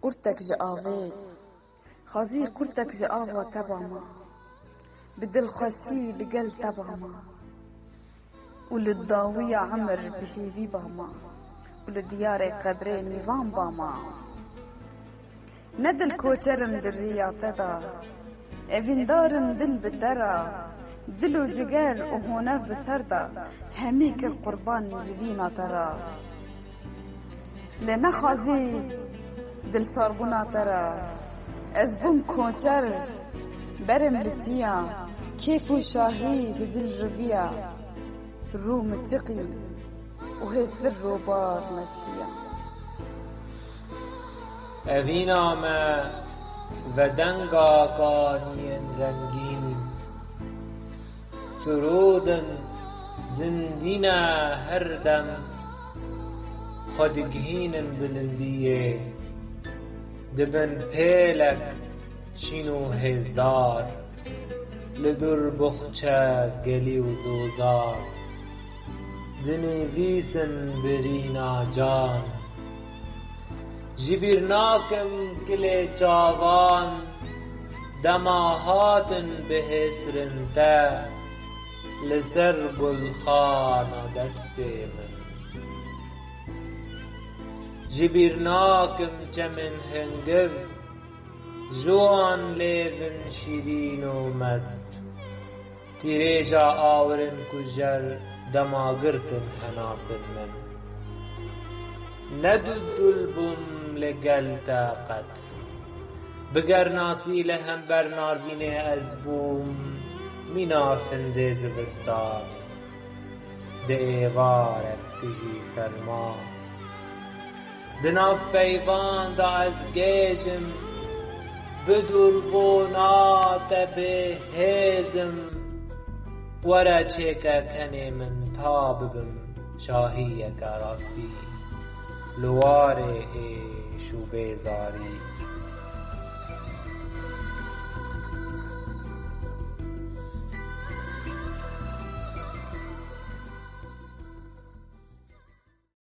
قرتك جآوي خازي قرتك جآوا تباما بدل خشي لقل تباما وللضاوية عمر بهيفي باما ولديار قبري نظام باما ندل كوچرم در رياضة evin darım dil bidera dil و جگر و هونه بسردا همی کر قربان جوینا ترا لنخازی دل ساربونا ترا از بوم کوچر برم لچیا کیف و شاهی جدل رویا روم تقی و هستر روبار نشیا evin ama ve denga kaniyen rengin surudun zindina her dem خودگهینن بلندیه دبن پیلک شینو هزدار لدر بخچه گلی و زوزار دنویسن برینا جان جبرناکم کلی چاوان دماهاتن بهسرنته لسر گلخانا دست من جبرناکم چمن هنگم جوان لیون شیرین و مست تیریجا آورن کجر دماغرتن حناصر من ندد البم لقل طاقت بگر ناسی لهم برنار بینه از بوم مینا فنده زبستان ده ایوارک کجی سرما دناف پیوان دا از گیجم بدور بونات به هزم ورا چیکا کنی من تاببم شاهی که راستی لواره ایش و بیزاری